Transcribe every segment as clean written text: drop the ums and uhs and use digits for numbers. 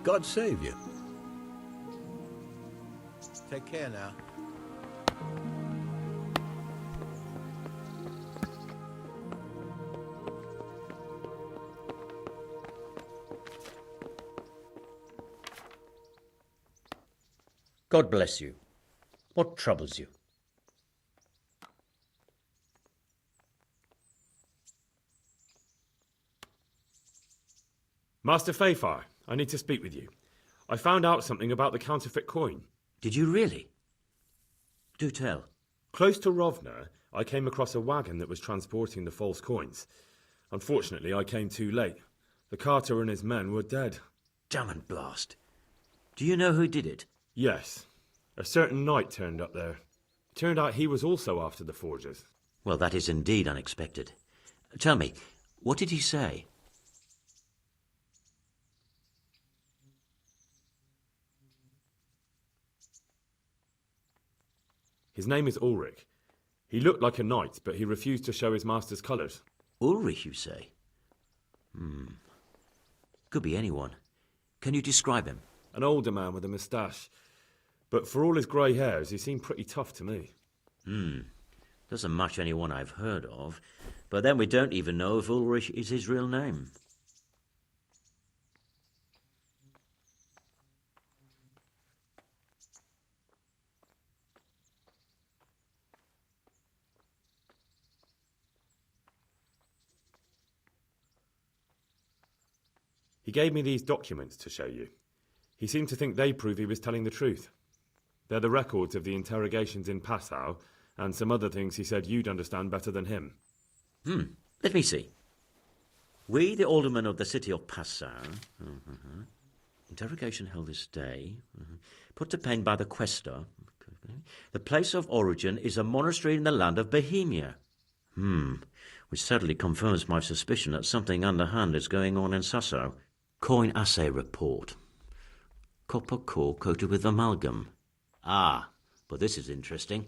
God save you. Take care now. God bless you. What troubles you? Master Fafar, I need to speak with you. I found out something about the counterfeit coin. Did you really? Do tell. Close to Rovna, I came across a wagon that was transporting the false coins. Unfortunately, I came too late. The carter and his men were dead. Damn and blast. Do you know who did it? Yes. A certain knight turned up there. It turned out he was also after the forgers. Well, that is indeed unexpected. Tell me, what did he say? His name is Ulrich. He looked like a knight, but he refused to show his master's colours. Ulrich, you say? Could be anyone. Can you describe him? An older man with a moustache. But for all his grey hairs, he seemed pretty tough to me. Doesn't match anyone I've heard of. But then we don't even know if Ulrich is his real name. He gave me these documents to show you. He seemed to think they prove he was telling the truth. They're the records of the interrogations in Passau, and some other things he said you'd understand better than him. Let me see. We, the aldermen of the city of Passau, interrogation held this day, put to pen by the questor. The place of origin is a monastery in the land of Bohemia. Which certainly confirms my suspicion that something underhand is going on in Sasso. Coin assay report. Copper core coated with amalgam. Ah, but this is interesting.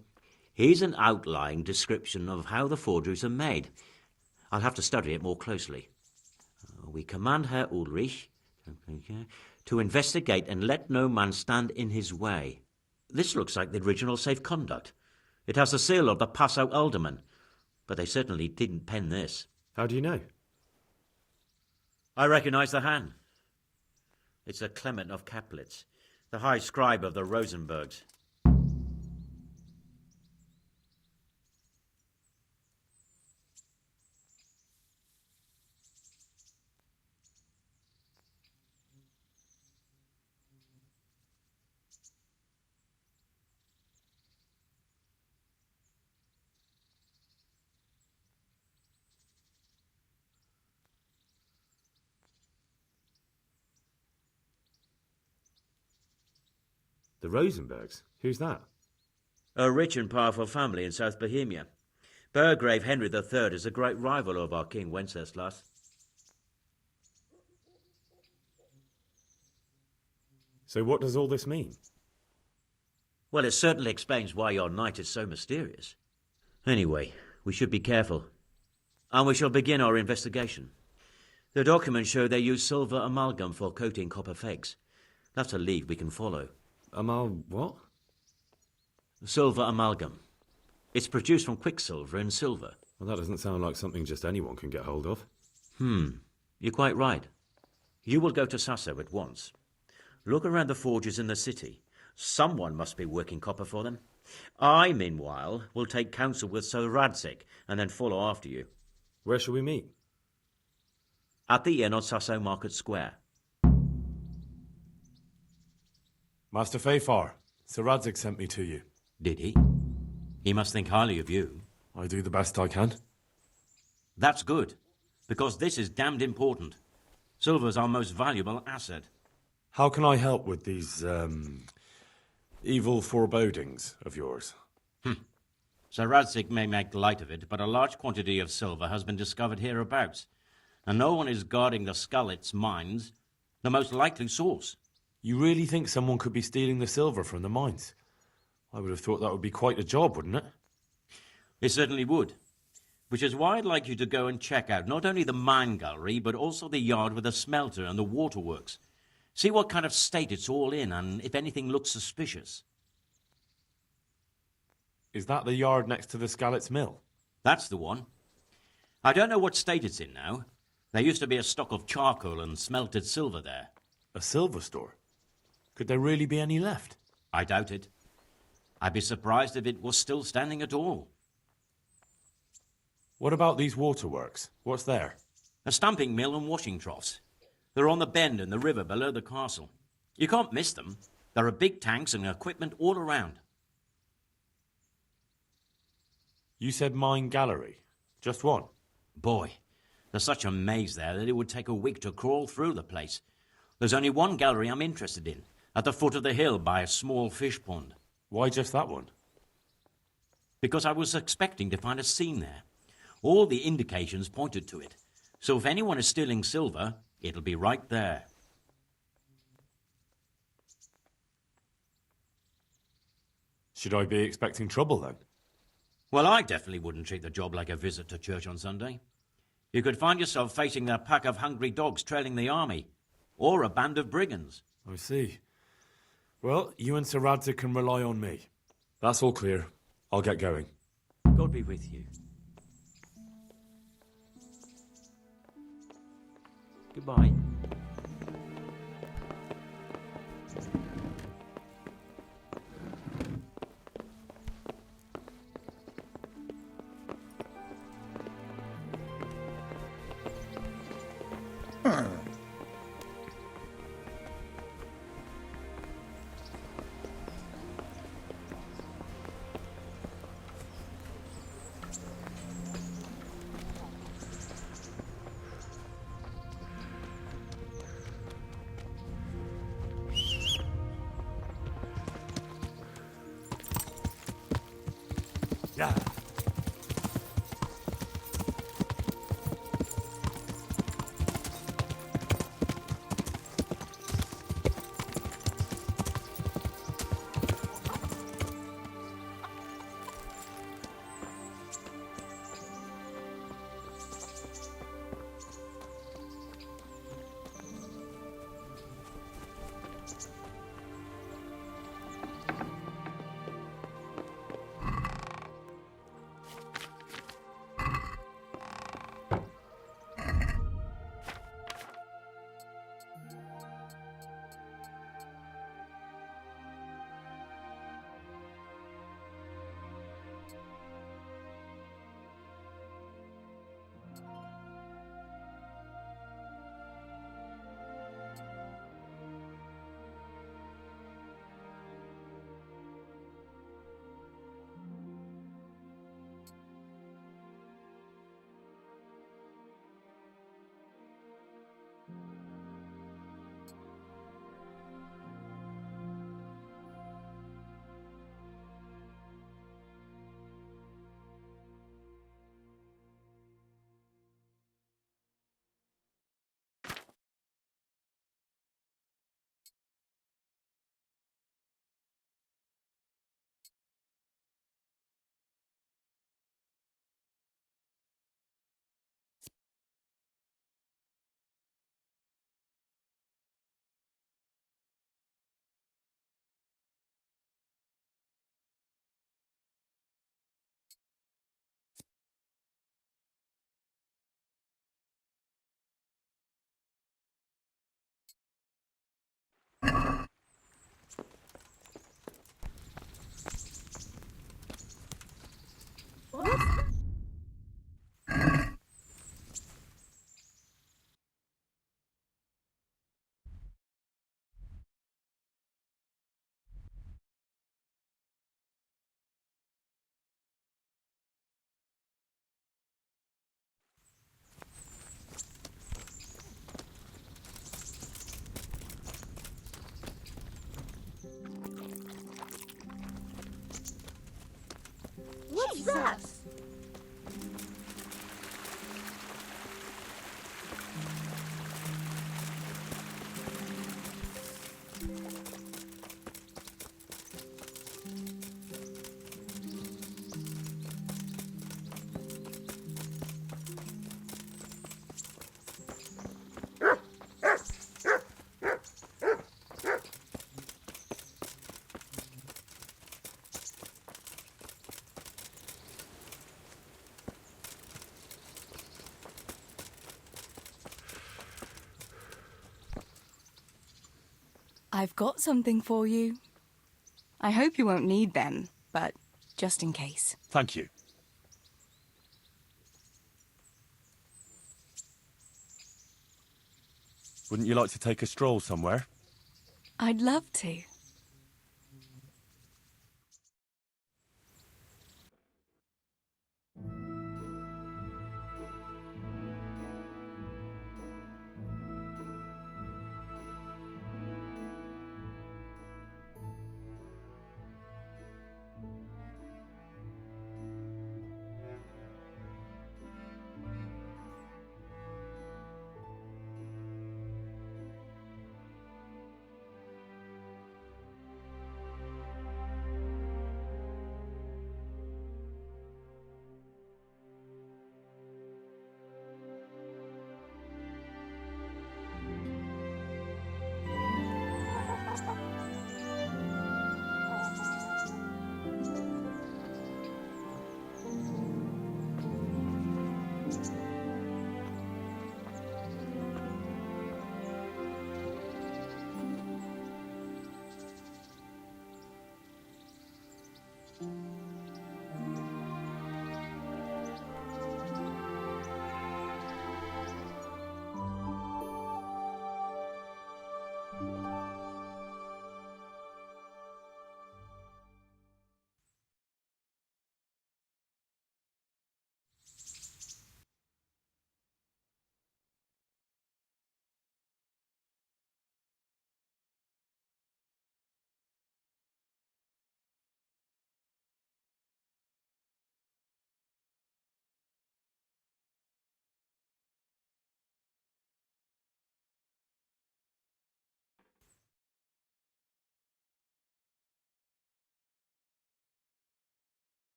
Here's an outline description of how the forgeries are made. I'll have to study it more closely. We command Herr Ulrich to investigate and let no man stand in his way. This looks like the original safe conduct. It has the seal of the Passau alderman, but they certainly didn't pen this. How do you know? I recognize the hand. It's a Clement of Caplitz, the high scribe of the Rosenbergs. The Rosenbergs? Who's that? A rich and powerful family in South Bohemia. Burgrave Henry III is a great rival of our King Wenceslaus. So what does all this mean? Well, it certainly explains why your knight is so mysterious. Anyway, we should be careful. And we shall begin our investigation. The documents show they use silver amalgam for coating copper fakes. That's a lead we can follow. What? Silver amalgam. It's produced from quicksilver and silver. Well, that doesn't sound like something just anyone can get hold of. You're quite right. You will go to Sasso at once. Look around the forges in the city. Someone must be working copper for them. I, meanwhile, will take counsel with Sir Radzig and then follow after you. Where shall we meet? At the inn on Sasso Market Square. Master Fafar, Sir Radzig sent me to you. Did he? He must think highly of you. I do the best I can. That's good, because this is damned important. Silver's our most valuable asset. How can I help with these, evil forebodings of yours? Sir Radzig may make light of it, but a large quantity of silver has been discovered hereabouts, and no one is guarding the Skalitz mines, the most likely source. You really think someone could be stealing the silver from the mines? I would have thought that would be quite a job, wouldn't it? It certainly would. Which is why I'd like you to go and check out not only the mine gallery, but also the yard with the smelter and the waterworks. See what kind of state it's all in, and if anything looks suspicious. Is that the yard next to the Skalitz mill? That's the one. I don't know what state it's in now. There used to be a stock of charcoal and smelted silver there. A silver store? Could there really be any left? I doubt it. I'd be surprised if it was still standing at all. What about these waterworks? What's there? A stamping mill and washing troughs. They're on the bend in the river below the castle. You can't miss them. There are big tanks and equipment all around. You said mine gallery. Just one? Boy, there's such a maze there that it would take a week to crawl through the place. There's only one gallery I'm interested in, at the foot of the hill by a small fish pond. Why just that one? Because I was expecting to find a scene there. All the indications pointed to it. So if anyone is stealing silver, it'll be right there. Should I be expecting trouble then? Well, I definitely wouldn't treat the job like a visit to church on Sunday. You could find yourself facing a pack of hungry dogs trailing the army, or a band of brigands. I see. Well, you and Sir Radzig can rely on me. That's all clear. I'll get going. God be with you. Goodbye. I've got something for you. I hope you won't need them, but just in case. Thank you. Wouldn't you like to take a stroll somewhere? I'd love to.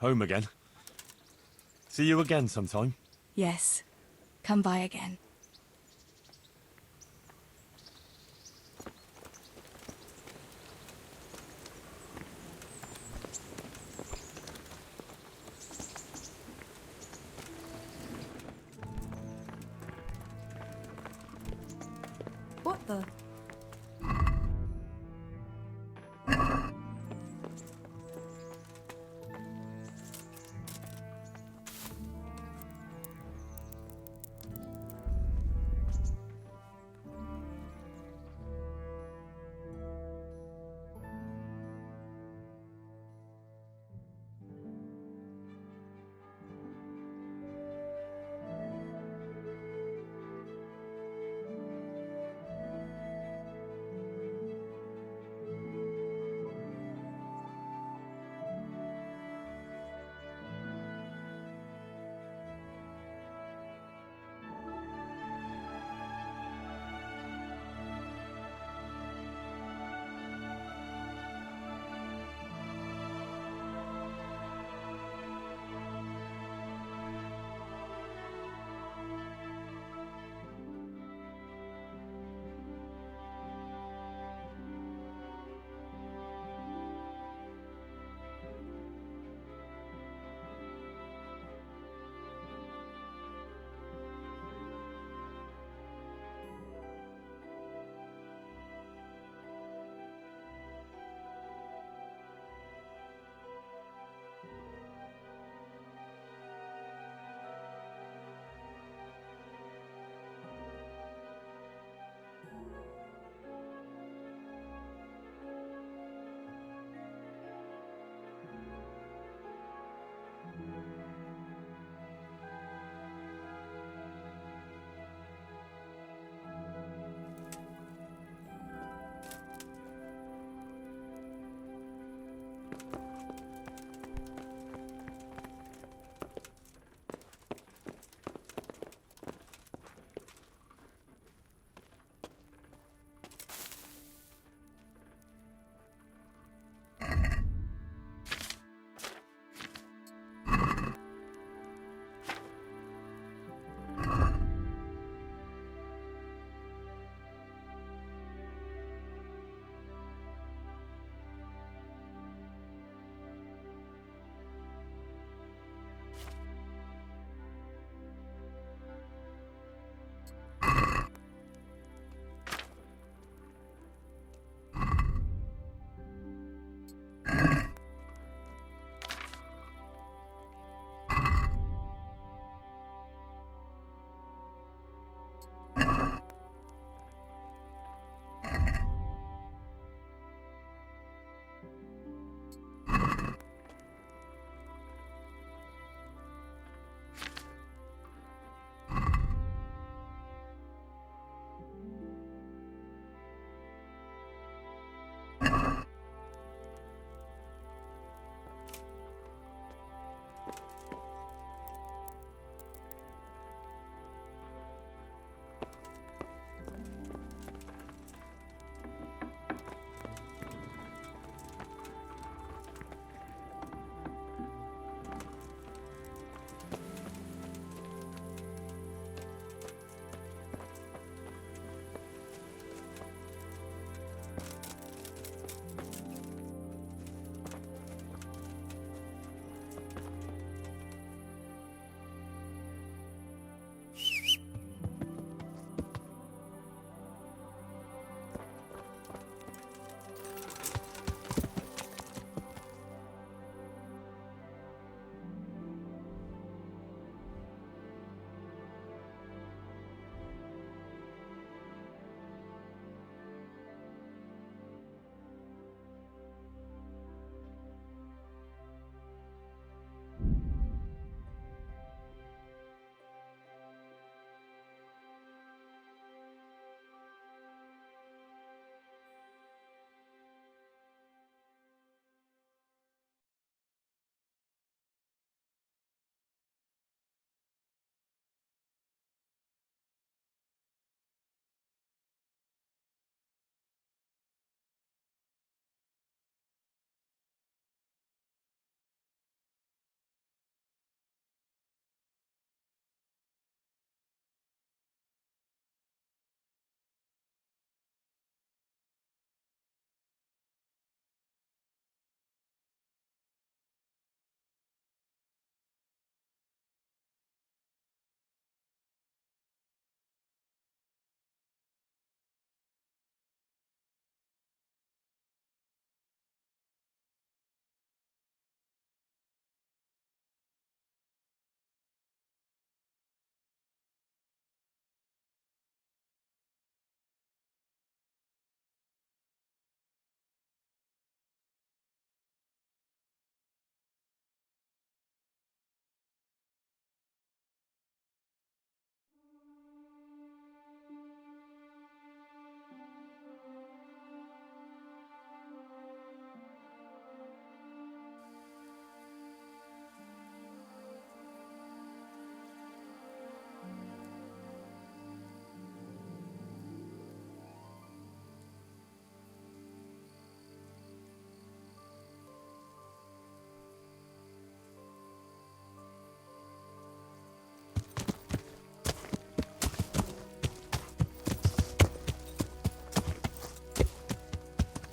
Home again. See you again sometime. Yes. Come by again. What the?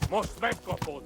Most vengeful.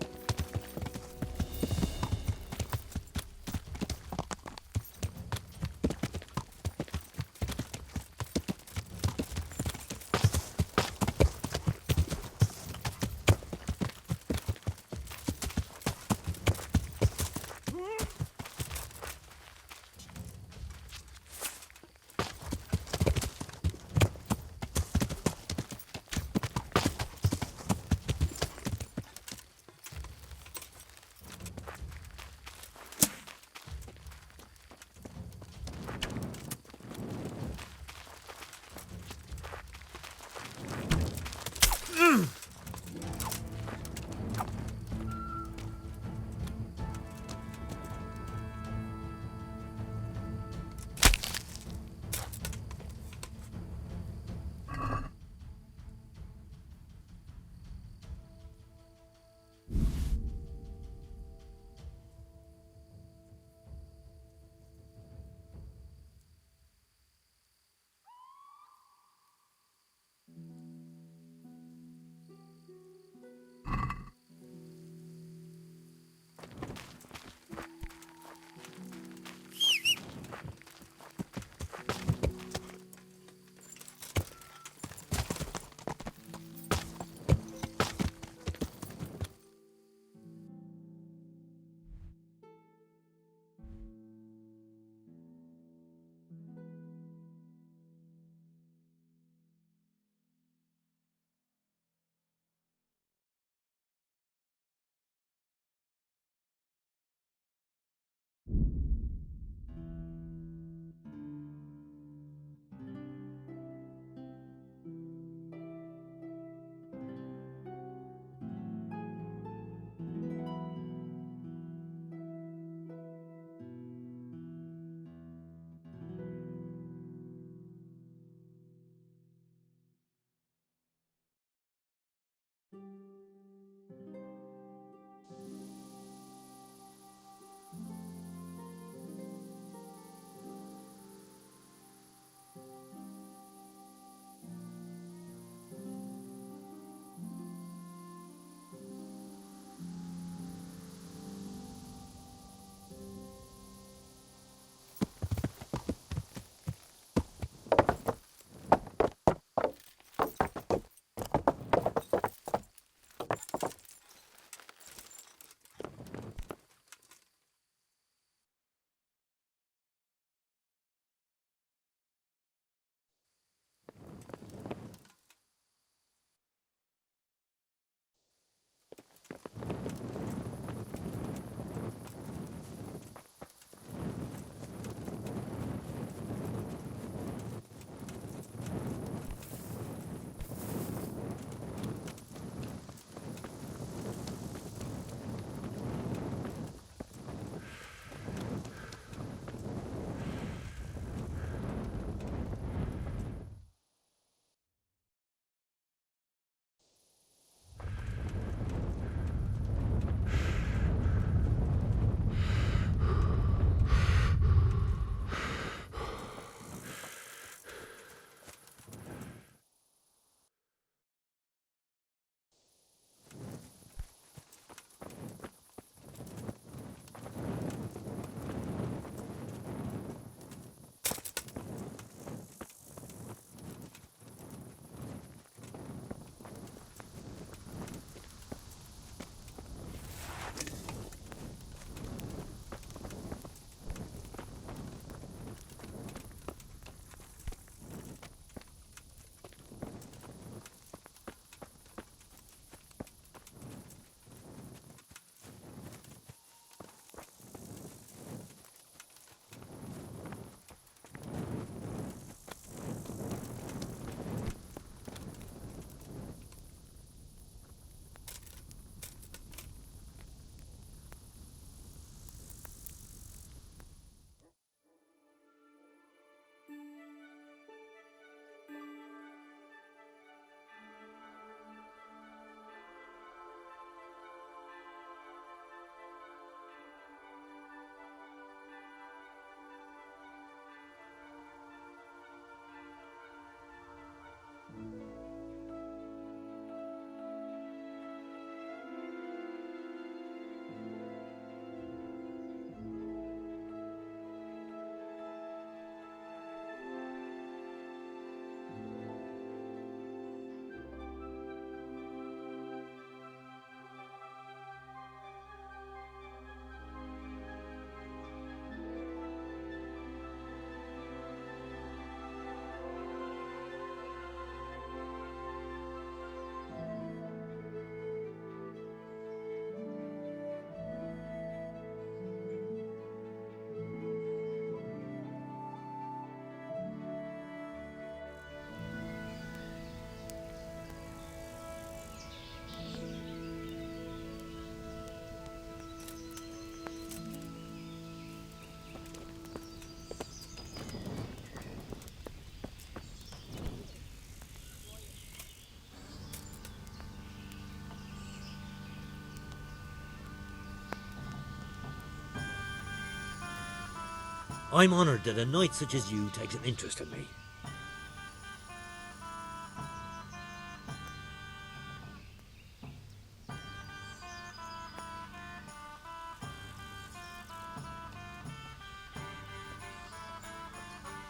I'm honoured that a knight such as you takes an interest in me.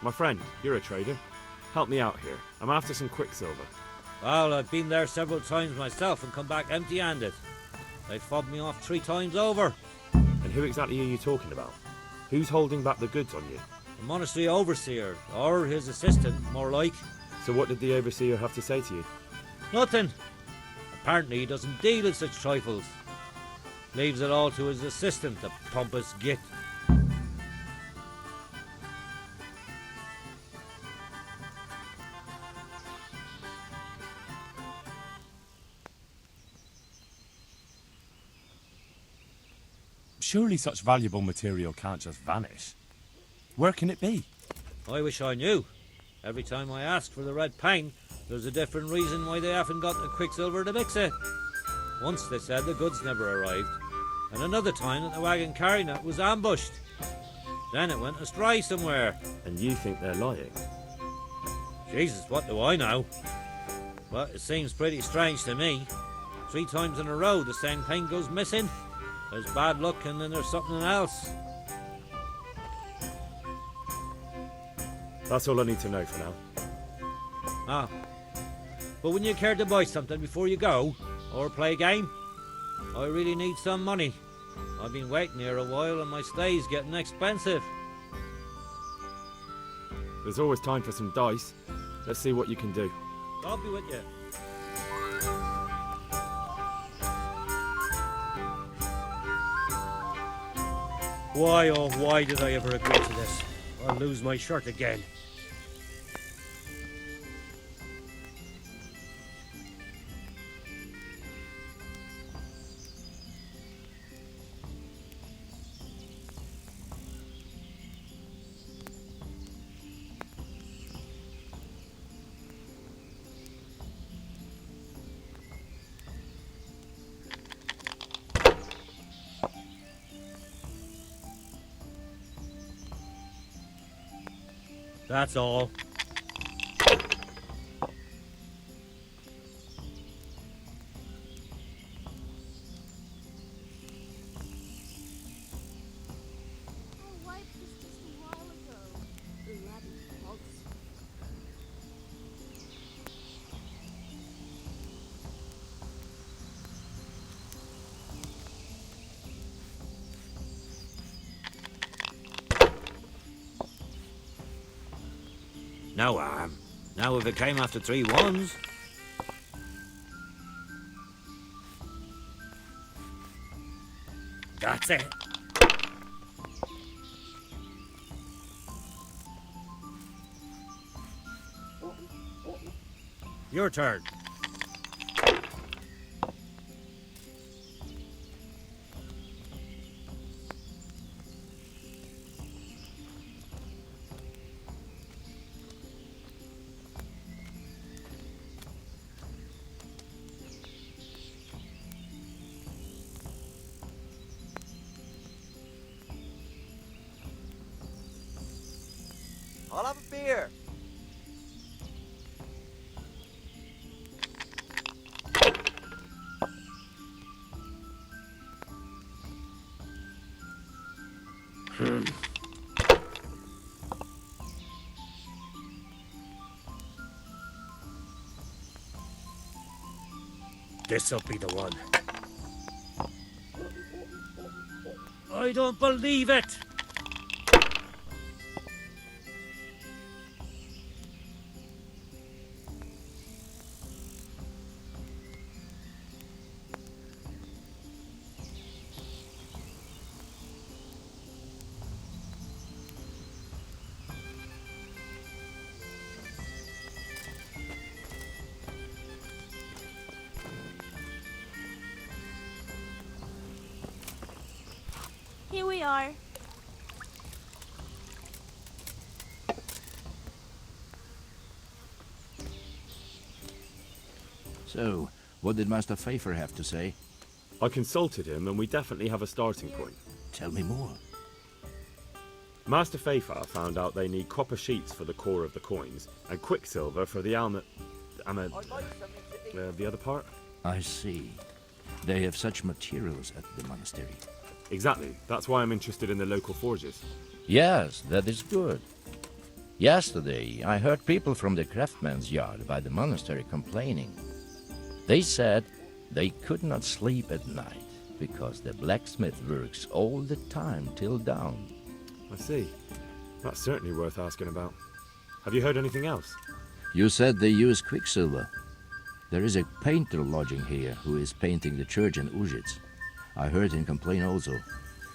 My friend, you're a trader. Help me out here. I'm after some quicksilver. Well, I've been there several times myself and come back empty-handed. They fobbed me off 3 times over. And who exactly are you talking about? Who's holding back the goods on you? The monastery overseer, or his assistant, more like. So what did the overseer have to say to you? Nothing. Apparently he doesn't deal in such trifles. Leaves it all to his assistant, the pompous git. Surely such valuable material can't just vanish. Where can it be? I wish I knew. Every time I ask for the red pang, there's a different reason why they haven't got the quicksilver to mix it. Once they said the goods never arrived, and another time that the wagon carrying it was ambushed. Then it went astray somewhere. And you think they're lying? Jesus, what do I know? But it seems pretty strange to me. 3 times in a row the same thing goes missing. There's bad luck and then there's something else. That's all I need to know for now. Ah. But wouldn't you care to buy something before you go? Or play a game? I really need some money. I've been waiting here a while and my stay's getting expensive. There's always time for some dice. Let's see what you can do. I'll be with you. Why, oh why did I ever agree to this? I'll lose my shirt again. That's all. No harm. Now if it came after 3 ones. That's it. Your turn. I'll have a beer. This'll be the one. I don't believe it! Here we are. So, what did Master Pfeiffer have to say? I consulted him and we definitely have a starting point. Tell me more. Master Fafar found out they need copper sheets for the core of the coins and quicksilver for the the other part? I see. They have such materials at the monastery. Exactly. That's why I'm interested in the local forges. Yes, that is good. Yesterday, I heard people from the craftsman's yard by the monastery complaining. They said they could not sleep at night because the blacksmith works all the time till dawn. I see. That's certainly worth asking about. Have you heard anything else? You said they use quicksilver. There is a painter lodging here who is painting the church in Ujits. I heard him complain also.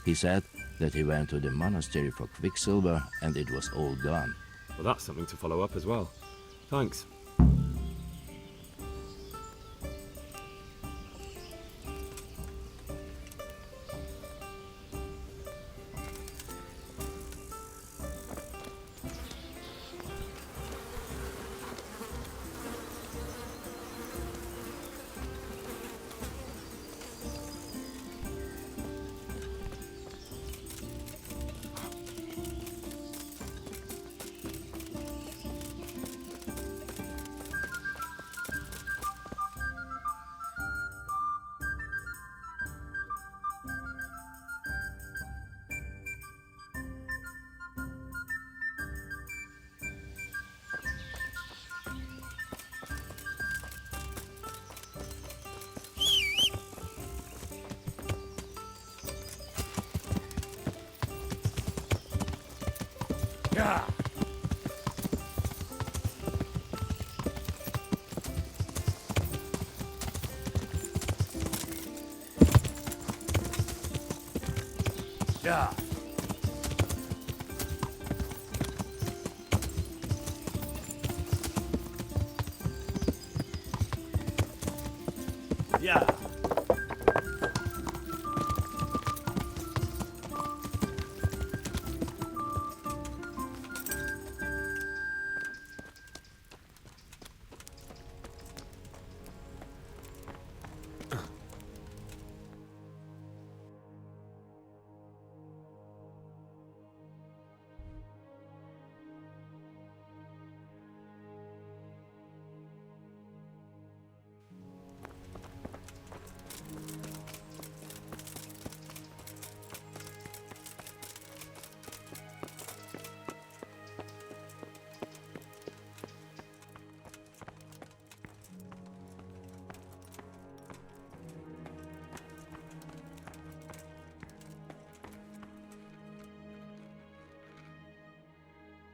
He said that he went to the monastery for quicksilver and it was all gone. Well, that's something to follow up as well. Thanks. Yeah. Yeah. Yeah.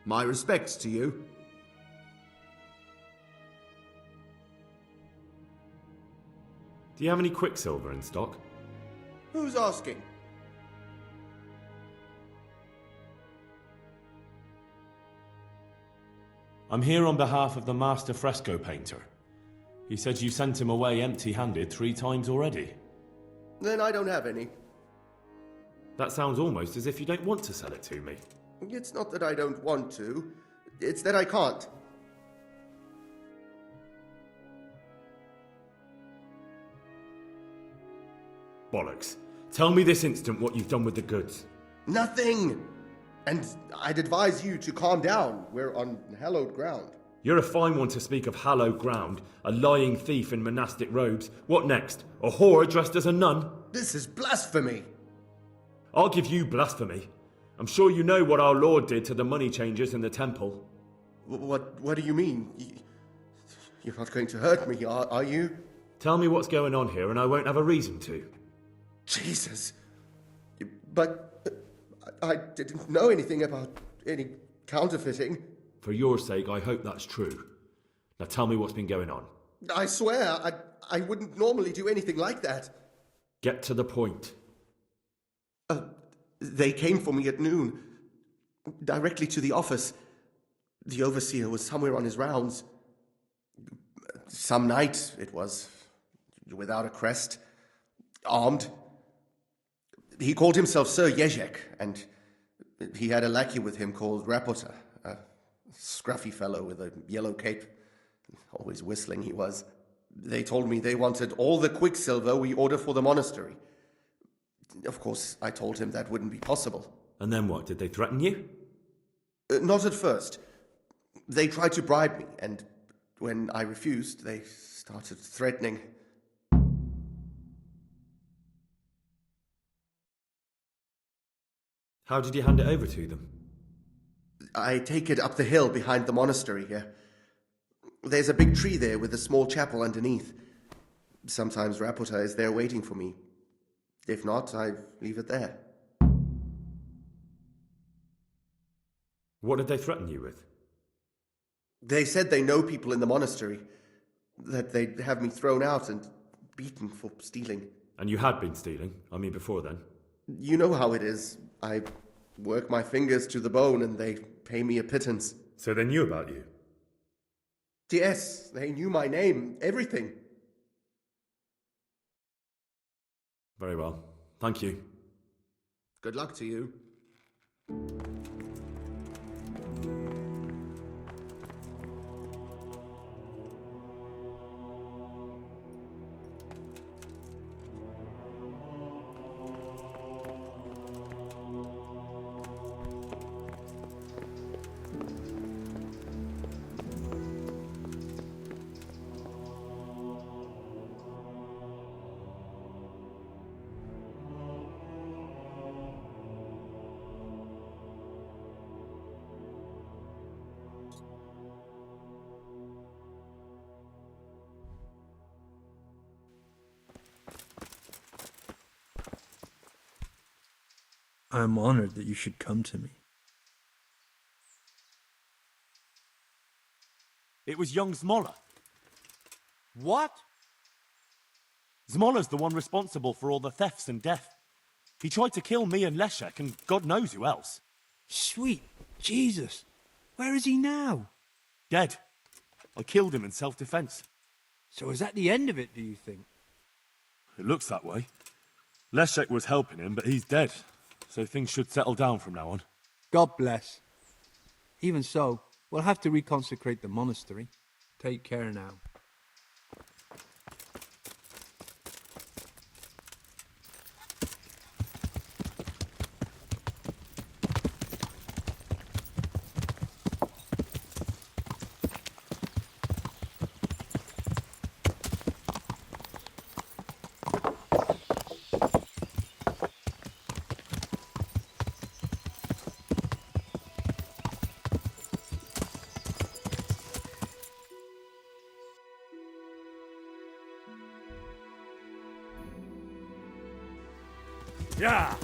My respects to you. Do you have any quicksilver in stock? Who's asking? I'm here on behalf of the master fresco painter. He said you sent him away empty-handed 3 times already. Then I don't have any. That sounds almost as if you don't want to sell it to me. It's not that I don't want to, it's that I can't. Bollocks. Tell me this instant what you've done with the goods. Nothing! And I'd advise you to calm down. We're on hallowed ground. You're a fine one to speak of hallowed ground, a lying thief in monastic robes. What next? A whore dressed as a nun? This is blasphemy! I'll give you blasphemy. I'm sure you know what our Lord did to the money changers in the temple. What do you mean? You're not going to hurt me, are you? Tell me what's going on here and I won't have a reason to. Jesus. But I didn't know anything about any counterfeiting. For your sake, I hope that's true. Now tell me what's been going on. I swear, I wouldn't normally do anything like that. Get to the point. They came for me at noon, directly to the office. The overseer was somewhere on his rounds. Some knight, it was, without a crest, armed. He called himself Sir Jezek, and he had a lackey with him called Rapota, a scruffy fellow with a yellow cape. Always whistling he was. They told me they wanted all the quicksilver we order for the monastery. Of course, I told him that wouldn't be possible. And then what? Did they threaten you? Not at first. They tried to bribe me, and when I refused, they started threatening. How did you hand it over to them? I take it up the hill behind the monastery here. There's a big tree there with a small chapel underneath. Sometimes Rapota is there waiting for me. If not, I leave it there. What did they threaten you with? They said they know people in the monastery, that they'd have me thrown out and beaten for stealing. And you had been stealing, before then? You know how it is. I work my fingers to the bone and they pay me a pittance. So they knew about you? Yes, they knew my name, everything. Very well. Thank you. Good luck to you. I am honored that you should come to me. It was young Zmola. What? Zmola's the one responsible for all the thefts and death. He tried to kill me and Leszek and God knows who else. Sweet Jesus. Where is he now? Dead. I killed him in self-defense. So is that the end of it, do you think? It looks that way. Leszek was helping him, but he's dead. So things should settle down from now on. God bless. Even so, we'll have to reconsecrate the monastery. Take care now. Yeah!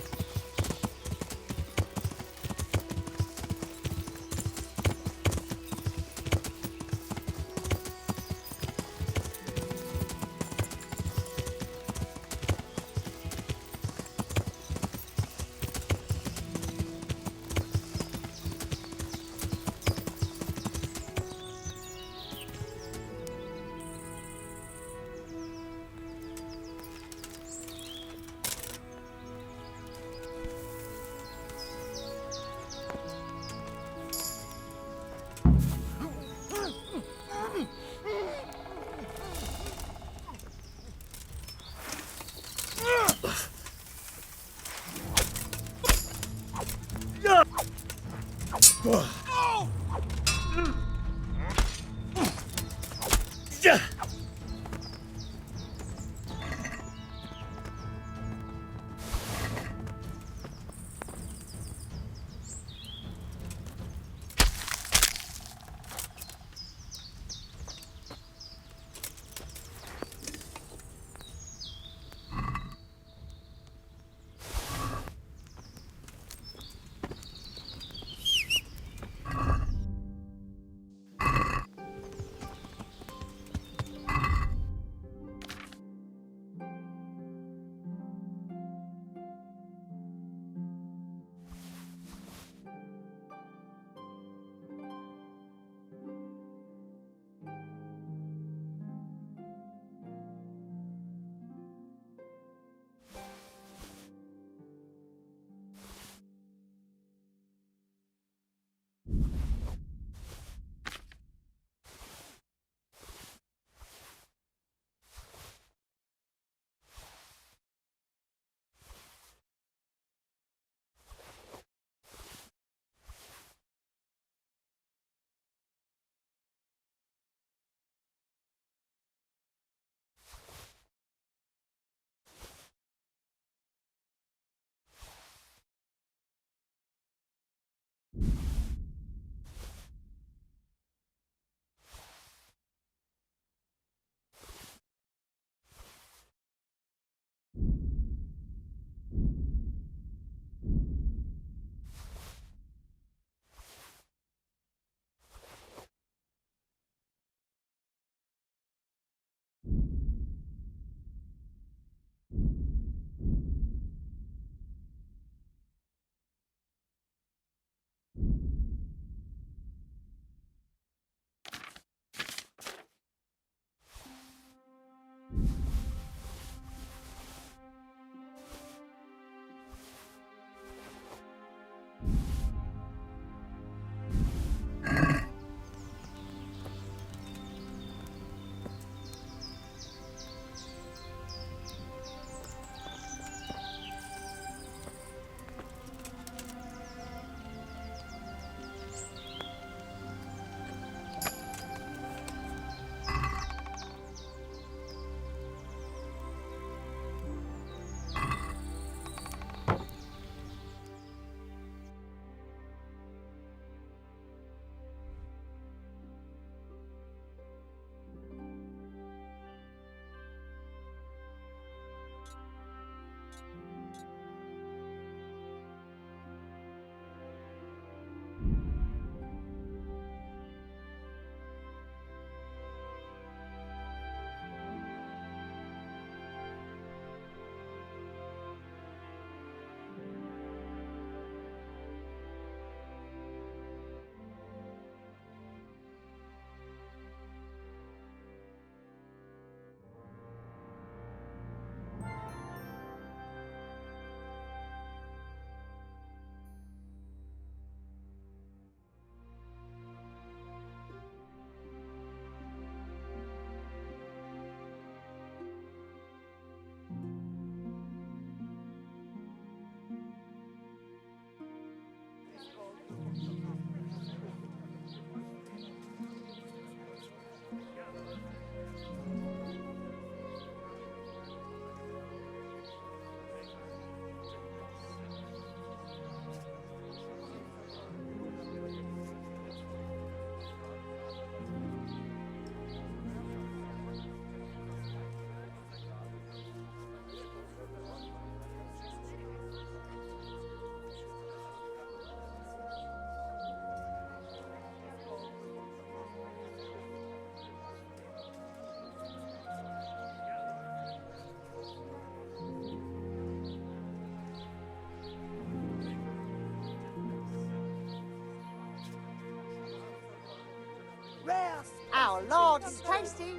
Oh, Lord, it's tasty.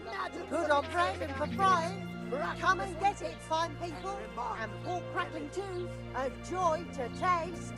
Good on bread and for frying. Come and get it, fine people. And pork crackling too. A joy to taste.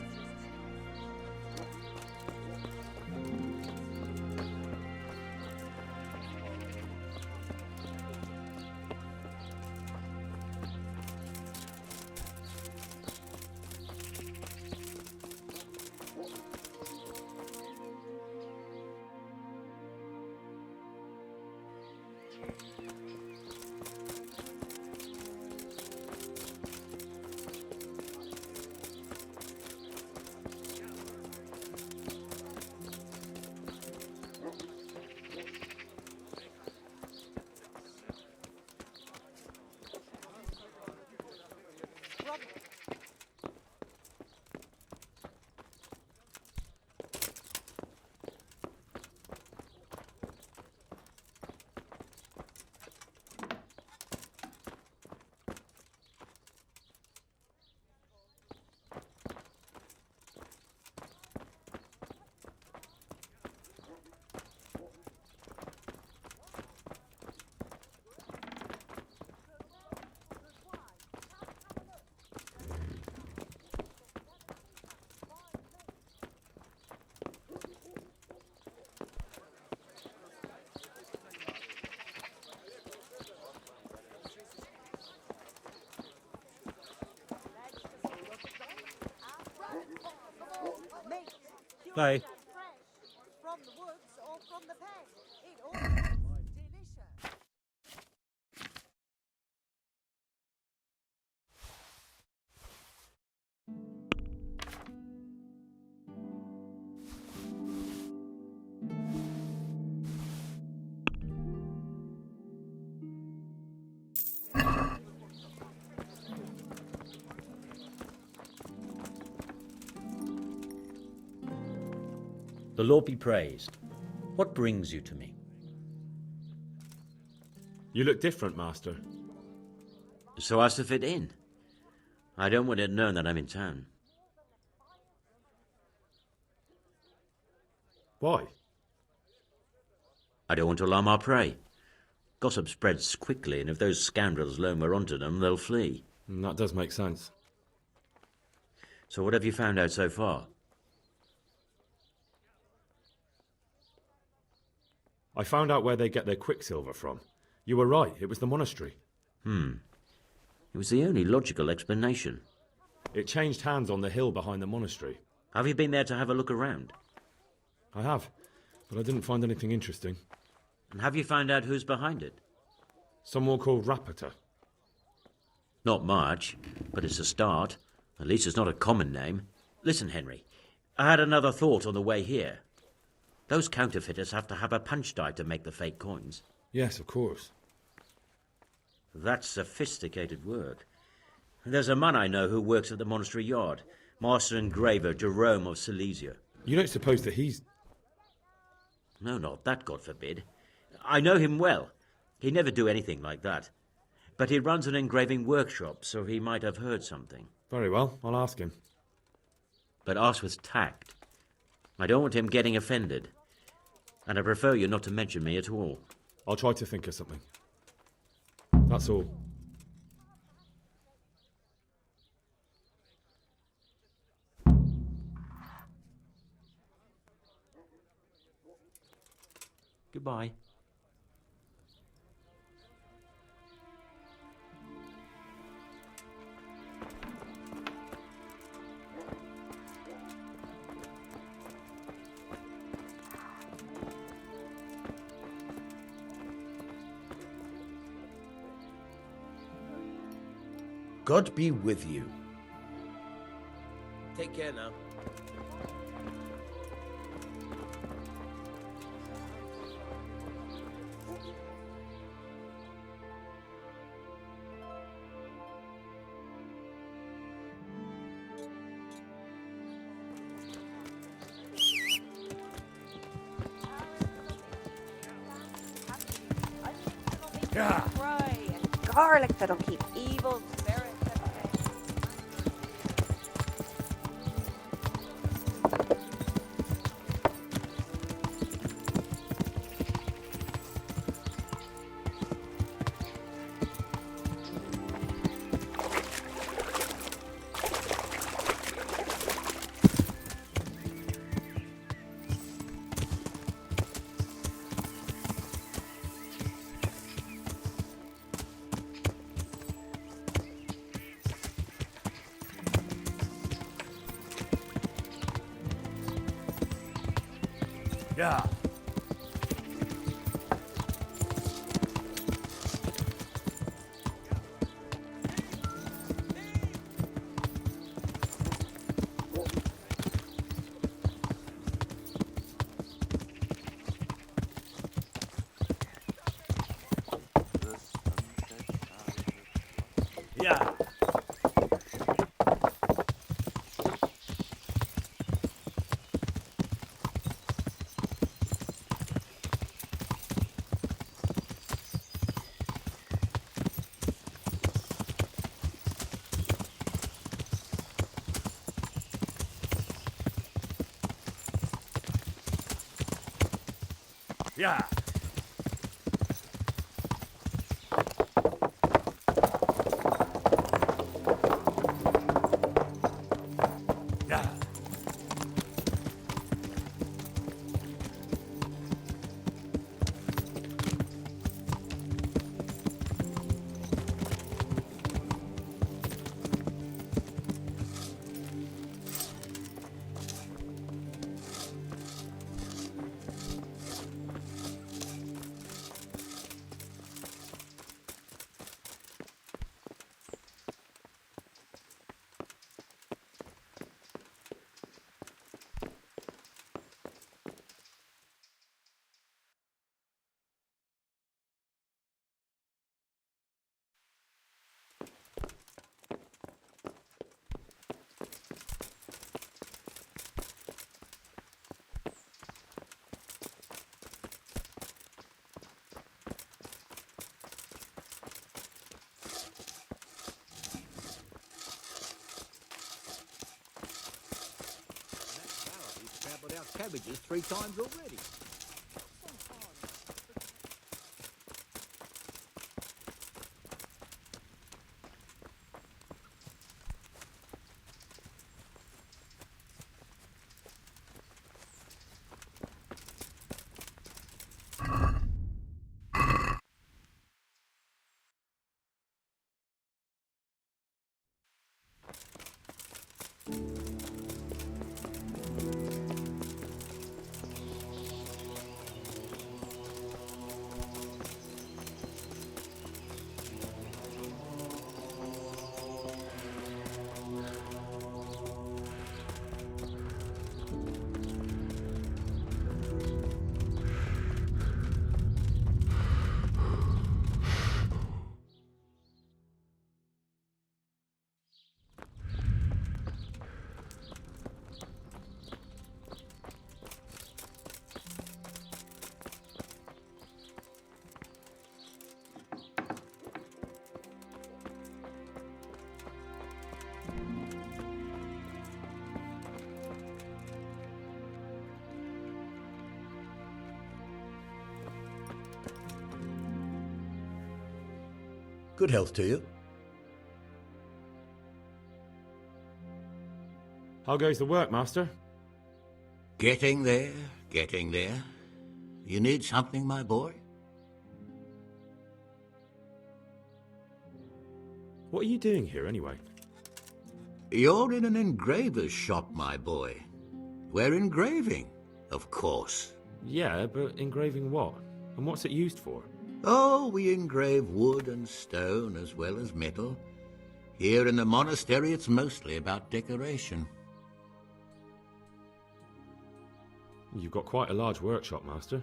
Bye. From the woods or from the pen. It all delicious. The Lord be praised. What brings you to me? You look different, Master. So as to fit in. I don't want it known that I'm in town. Why? I don't want to alarm our prey. Gossip spreads quickly, and if those scoundrels learn we're onto them, they'll flee. That does make sense. So what have you found out so far? I found out where they get their quicksilver from. You were right, it was the monastery. It was the only logical explanation. It changed hands on the hill behind the monastery. Have you been there to have a look around? I have, but I didn't find anything interesting. And have you found out who's behind it? Someone called Rapita. Not much, but it's a start. At least it's not a common name. Listen, Henry, I had another thought on the way here. Those counterfeiters have to have a punch die to make the fake coins. Yes, of course. That's sophisticated work. There's a man I know who works at the monastery yard, Master Engraver Jerome of Silesia. You don't suppose that he's... No, not that, God forbid. I know him well. He'd never do anything like that. But he runs an engraving workshop, so he might have heard something. Very well, I'll ask him. But ask with tact. I don't want him getting offended. And I prefer you not to mention me at all. I'll try to think of something. That's all. Goodbye. God be with you. Take care now. Yeah. Fry and garlic that'll keep evil spirits at bay. Yeah. Yeah. Yeah. Yeah. Trampled out cabbages 3 times already. Good health to you. How goes the work, Master? Getting there, getting there. You need something, my boy? What are you doing here, anyway? You're in an engraver's shop, my boy. We're engraving, of course. Yeah, but engraving what? And what's it used for? Oh, we engrave wood and stone as well as metal. Here in the monastery, it's mostly about decoration. You've got quite a large workshop, Master.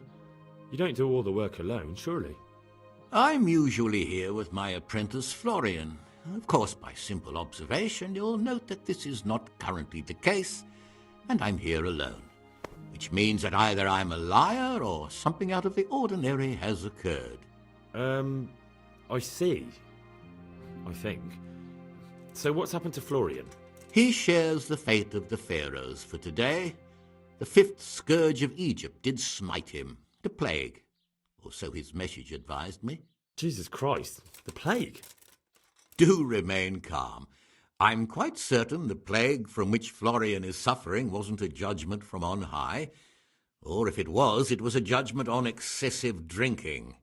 You don't do all the work alone, surely? I'm usually here with my apprentice, Florian. Of course, by simple observation, you'll note that this is not currently the case, and I'm here alone. Which means that either I'm a liar or something out of the ordinary has occurred. I see. I think. So what's happened to Florian? He shares the fate of the pharaohs for today. The 5th scourge of Egypt did smite him. The plague. Or so his message advised me. Jesus Christ, the plague? Do remain calm. I'm quite certain the plague from which Florian is suffering wasn't a judgment from on high. Or if it was a judgment on excessive drinking.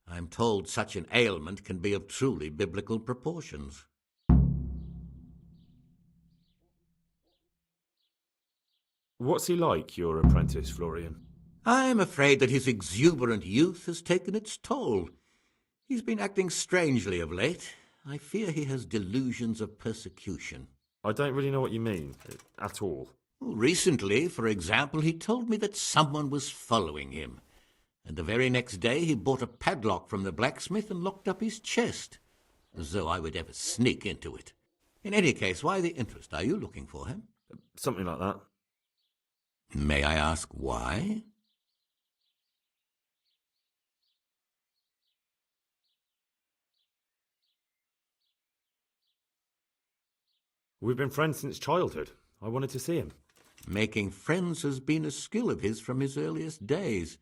I'm told such an ailment can be of truly biblical proportions. What's he like, your apprentice, Florian? I'm afraid that his exuberant youth has taken its toll. He's been acting strangely of late. I fear he has delusions of persecution. I don't really know what you mean, at all. Recently, for example, he told me that someone was following him. And the very next day he bought a padlock from the blacksmith and locked up his chest, as though I would ever sneak into it. In any case, why the interest? Are you looking for him? Something like that. May I ask why? We've been friends since childhood. I wanted to see him. Making friends has been a skill of his from his earliest days.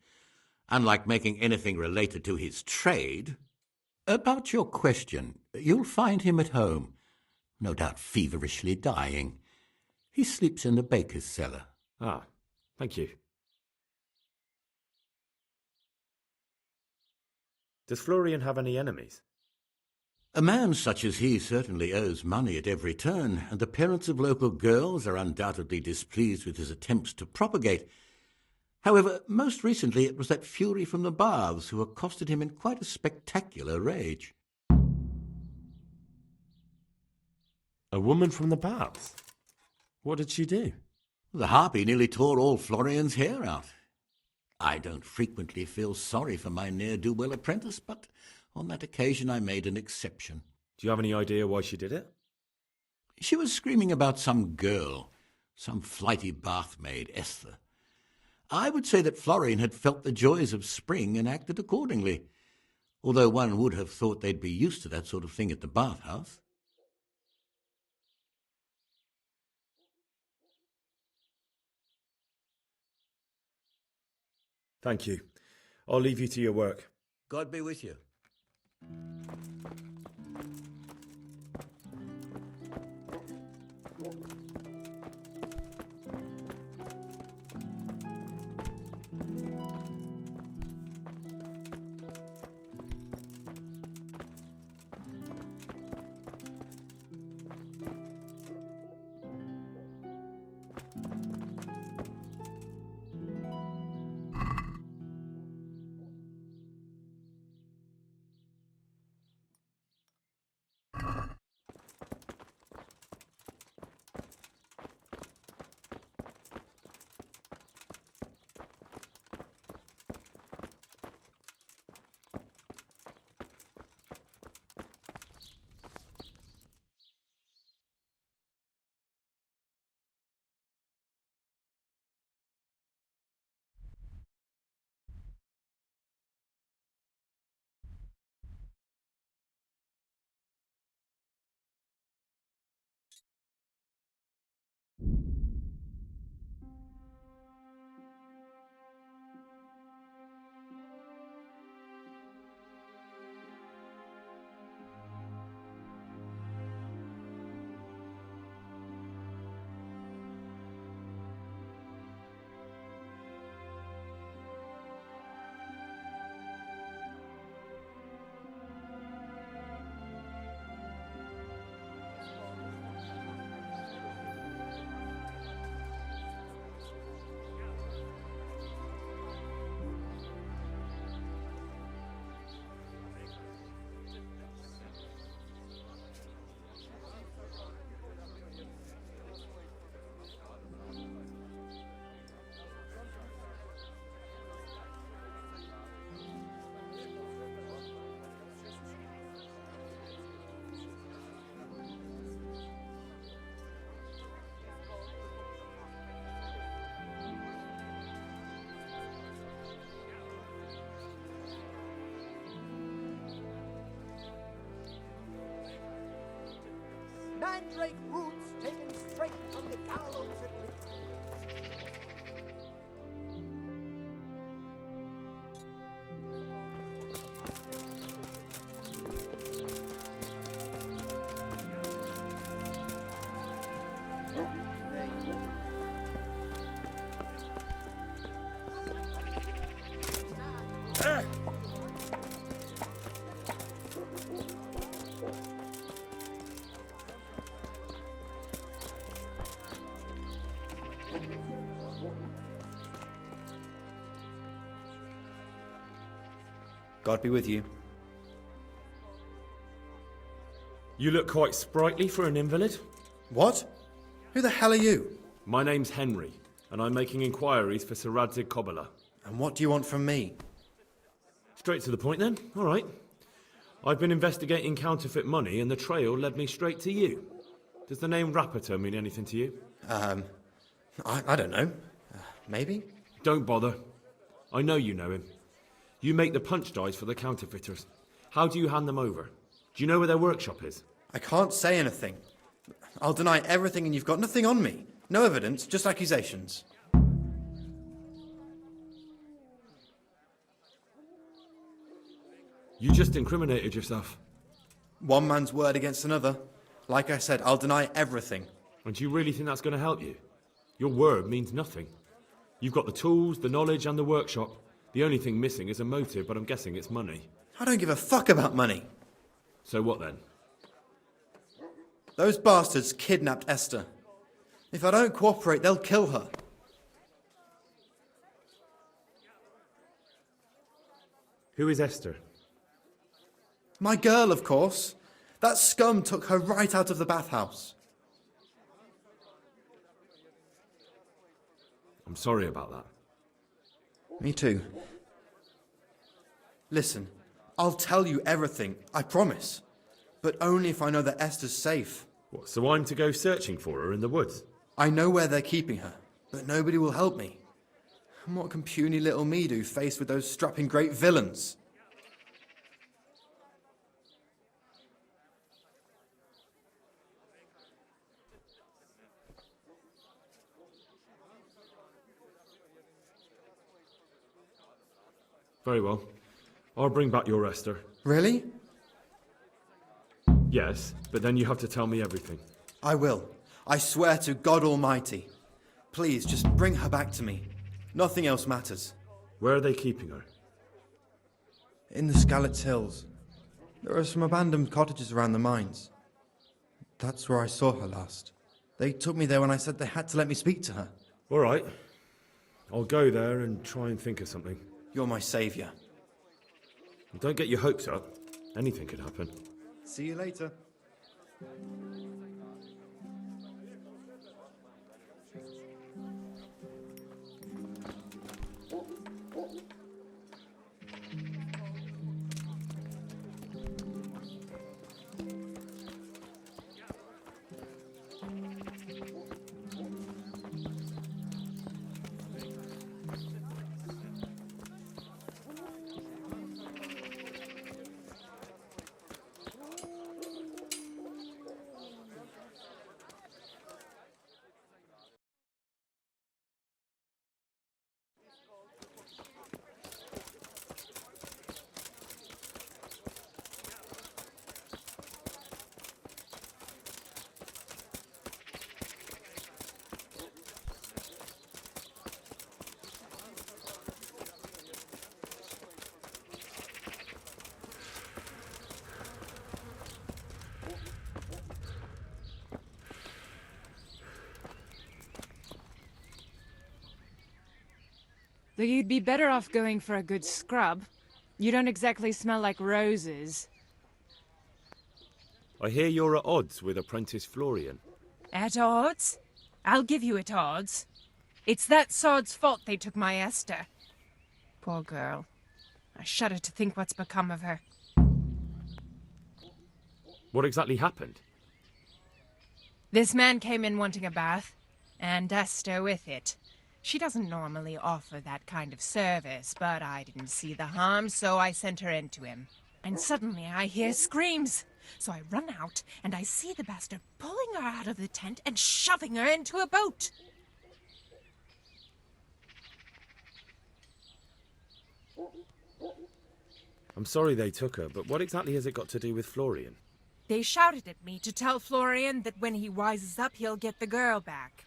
Unlike making anything related to his trade. About your question, you'll find him at home, no doubt feverishly dying. He sleeps in the baker's cellar. Ah, thank you. Does Florian have any enemies? A man such as he certainly owes money at every turn, and the parents of local girls are undoubtedly displeased with his attempts to propagate. However, most recently it was that fury from the baths who accosted him in quite a spectacular rage. A woman from the baths? What did she do? The harpy nearly tore all Florian's hair out. I don't frequently feel sorry for my ne'er-do-well apprentice, but on that occasion I made an exception. Do you have any idea why she did it? She was screaming about some girl, some flighty bath-maid, Esther. I would say that Florian had felt the joys of spring and acted accordingly, although one would have thought they'd be used to that sort of thing at the bathhouse. Thank you. I'll leave you to your work. God be with you. Mandrake roots taken straight from the gallows at least. God be with you. You look quite sprightly for an invalid. What? Who the hell are you? My name's Henry, and I'm making inquiries for Sir Radzig Kobyla. And what do you want from me? Straight to the point then. All right. I've been investigating counterfeit money, and the trail led me straight to you. Does the name Rapiter mean anything to you? I don't know. Maybe? Don't bother. I know you know him. You make the punch dies for the counterfeiters. How do you hand them over? Do you know where their workshop is? I can't say anything. I'll deny everything and you've got nothing on me. No evidence, just accusations. You just incriminated yourself. One man's word against another. Like I said, I'll deny everything. And do you really think that's going to help you? Your word means nothing. You've got the tools, the knowledge and the workshop. The only thing missing is a motive, but I'm guessing it's money. I don't give a fuck about money. So what then? Those bastards kidnapped Esther. If I don't cooperate, they'll kill her. Who is Esther? My girl, of course. That scum took her right out of the bathhouse. I'm sorry about that. Me too. Listen, I'll tell you everything, I promise. But only if I know that Esther's safe. What, so I'm to go searching for her in the woods? I know where they're keeping her, but nobody will help me. And what can puny little me do faced with those strapping great villains? Very well. I'll bring back your Esther. Really? Yes, but then you have to tell me everything. I will. I swear to God Almighty. Please, just bring her back to me. Nothing else matters. Where are they keeping her? In the Skalitz hills. There are some abandoned cottages around the mines. That's where I saw her last. They took me there when I said they had to let me speak to her. All right. I'll go there and try and think of something. You're my saviour. Don't get your hopes up. Anything could happen. See you later. Though you'd be better off going for a good scrub. You don't exactly smell like roses. I hear you're at odds with apprentice Florian. At odds? I'll give you at odds. It's that sod's fault they took my Esther. Poor girl. I shudder to think what's become of her. What exactly happened? This man came in wanting a bath, and Esther with it. She doesn't normally offer that kind of service, but I didn't see the harm, so I sent her in to him. And suddenly I hear screams. So I run out, and I see the bastard pulling her out of the tent and shoving her into a boat. I'm sorry they took her, but what exactly has it got to do with Florian? They shouted at me to tell Florian that when he wises up, he'll get the girl back.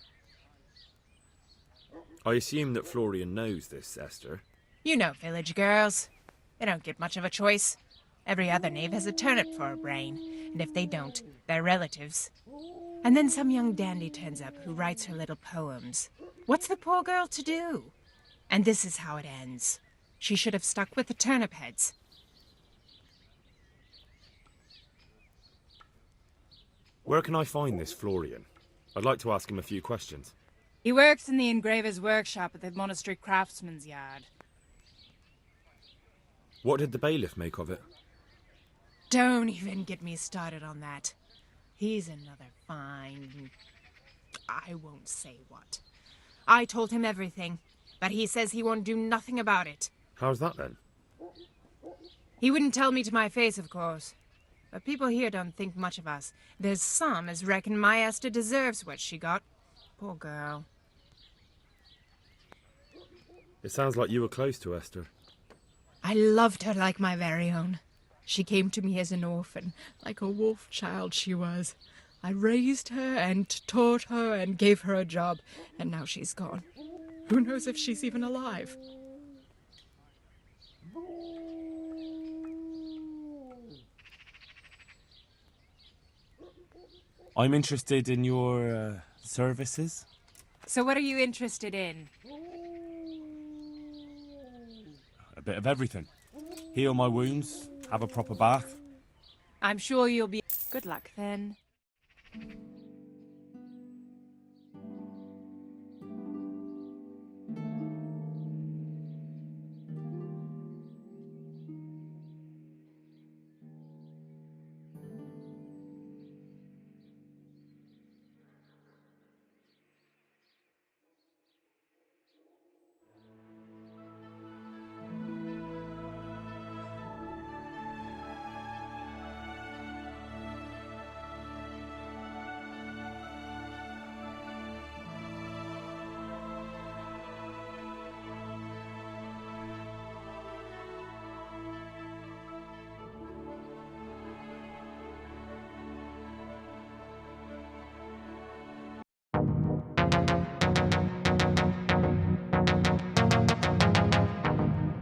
I assume that Florian knows this, Esther. You know village girls. They don't get much of a choice. Every other knave has a turnip for a brain, and if they don't, they're relatives. And then some young dandy turns up who writes her little poems. What's the poor girl to do? And this is how it ends. She should have stuck with the turnip heads. Where can I find this Florian? I'd like to ask him a few questions. He works in the engraver's workshop at the monastery craftsman's yard. What did the bailiff make of it? Don't even get me started on that. He's another fine... I won't say what. I told him everything, but he says he won't do nothing about it. How's that then? He wouldn't tell me to my face, of course. But people here don't think much of us. There's some as reckon my Esther deserves what she got. Poor girl. It sounds like you were close to Esther. I loved her like my very own. She came to me as an orphan, like a wolf child she was. I raised her and taught her and gave her a job, and now she's gone. Who knows if she's even alive? I'm interested in your services. So what are you interested in? A bit of everything. Heal my wounds, have a proper bath. I'm sure you'll be... Good luck, then.